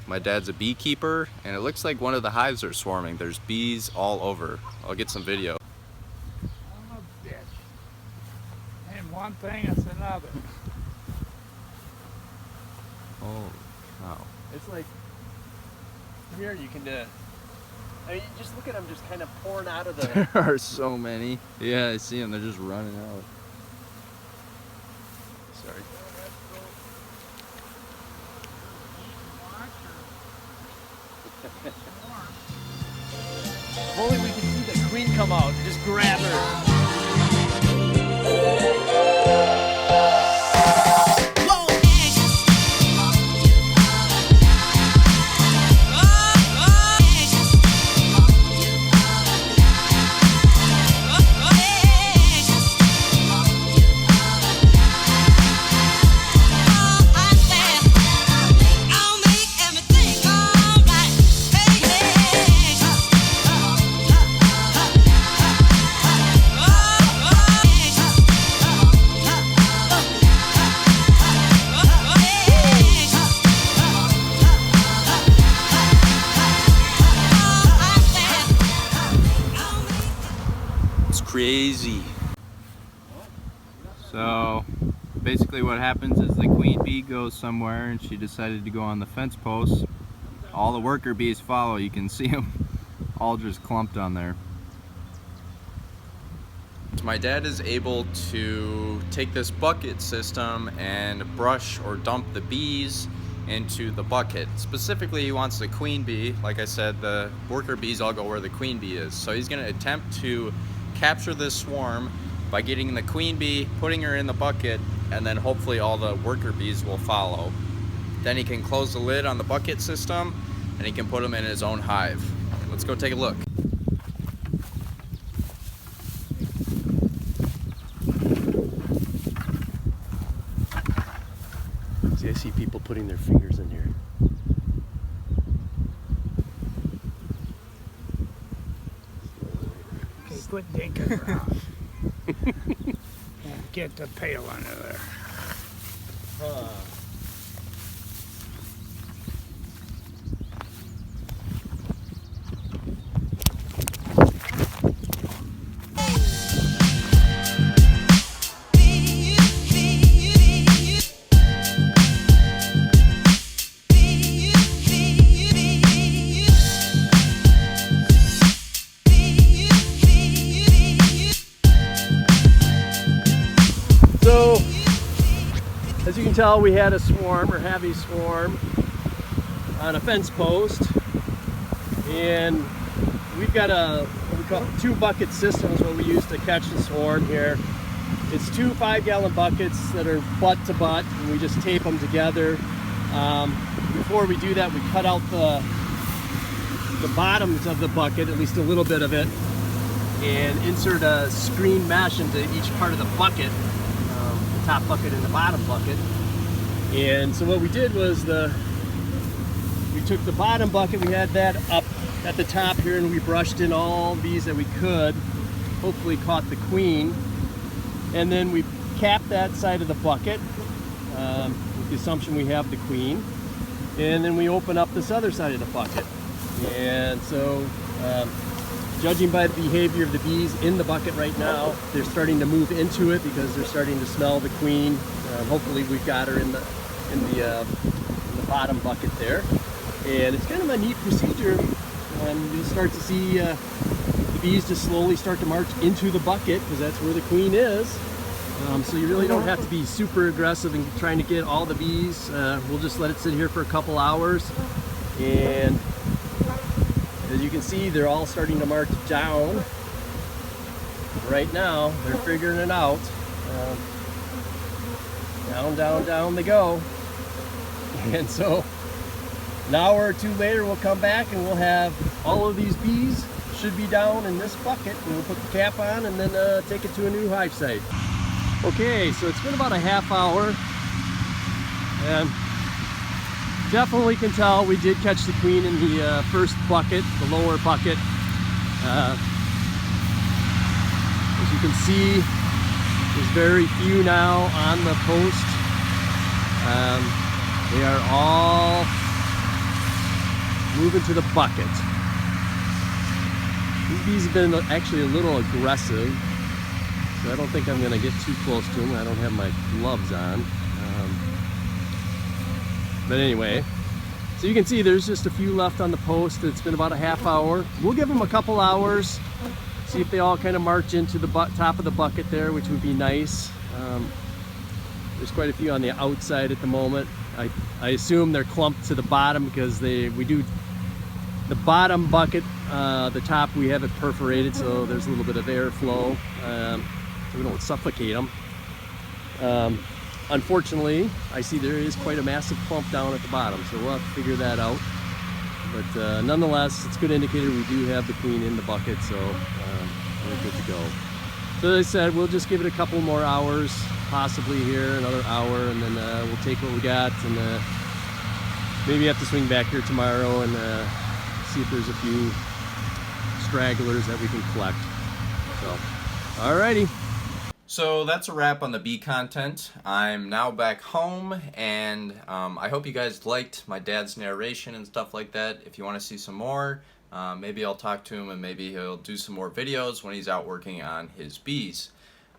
My dad's a beekeeper, and it looks like one of the hives are swarming. There's bees all over. I'll get some video. I'm a bitch. And one thing is another. Oh, wow. It's like, here you can, I mean, just look at them just kind of pouring out of the... There are so many. Yeah, I see them. They're just running out. Sorry. If only we could see the queen come out and just grab her. Crazy. So basically what happens is the queen bee goes somewhere and she decided to go on the fence post. All the worker bees follow. You can see them all just clumped on there. My dad is able to take this bucket system and brush or dump the bees into the bucket. Specifically, he wants the queen bee. Like I said, the worker bees all go where the queen bee is. So he's going to attempt to capture this swarm by getting the queen bee, putting her in the bucket, and then hopefully all the worker bees will follow. Then he can close the lid on the bucket system and he can put them in his own hive. Let's go take a look. See, I see people putting their fingers in here. Okay, quit dinking around. And get the pail under there. So, as you can tell, we had a swarm, or have a swarm, on a fence post, and we've got what we call 2 bucket systems what we use to catch the swarm here. It's 2 5-gallon buckets that are butt to butt, and we just tape them together. Before we do that, we cut out the bottoms of the bucket, at least a little bit of it, and insert a screen mesh into each part of the bucket. Top bucket and the bottom bucket. And so what we did was we took the bottom bucket, we had that up at the top here, and we brushed in all bees that we could, hopefully caught the queen, and then we capped that side of the bucket with the assumption we have the queen, and then we open up this other side of the bucket. And so judging by the behavior of the bees in the bucket right now, they're starting to move into it because they're starting to smell the queen. Hopefully we've got her in the bottom bucket there. And it's kind of a neat procedure. You'll start to see the bees just slowly start to march into the bucket because that's where the queen is. So you really don't have to be super aggressive in trying to get all the bees. We'll just let it sit here for a couple hours. And as you can see, they're all starting to march down. Right now, they're figuring it out. Down, down, down they go. And so, an hour or 2 later, we'll come back and we'll have all of these bees should be down in this bucket, and we'll put the cap on and then take it to a new hive site. Okay, so it's been about a half hour, and definitely can tell we did catch the queen in the first bucket, the lower bucket. As you can see, there's very few now on the post. They are all moving to the bucket. These bees have been actually a little aggressive, so I don't think I'm going to get too close to them. I don't have my gloves on. But anyway, so you can see there's just a few left on the post. It's been about a half hour. We'll give them a couple hours, see if they all kind of march into the top of the bucket there, which would be nice. There's quite a few on the outside at the moment. I assume they're clumped to the bottom because we do the bottom bucket, the top we have it perforated, so there's a little bit of airflow, so we don't suffocate them. Unfortunately, I see there is quite a massive clump down at the bottom, so we'll have to figure that out. But nonetheless, it's a good indicator we do have the queen in the bucket, so we're good to go. So as I said, we'll just give it a couple more hours, possibly here, another hour, and then we'll take what we got, and maybe have to swing back here tomorrow and see if there's a few stragglers that we can collect. So, alrighty. So that's a wrap on the bee content. I'm now back home, and I hope you guys liked my dad's narration and stuff like that. If you want to see some more, maybe I'll talk to him and maybe he'll do some more videos when he's out working on his bees.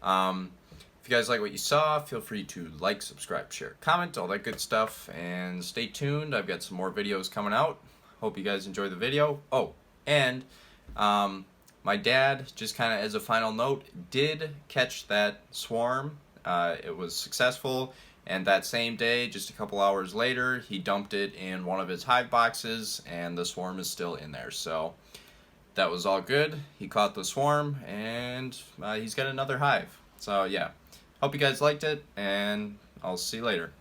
If you guys like what you saw, feel free to like, subscribe, share, comment, all that good stuff, and stay tuned. I've got some more videos coming out. Hope you guys enjoy the video. Oh, and my dad, just kind of as a final note, did catch that swarm. It was successful, and that same day, just a couple hours later, he dumped it in one of his hive boxes, and the swarm is still in there. So that was all good. He caught the swarm, and he's got another hive. So yeah, hope you guys liked it, and I'll see you later.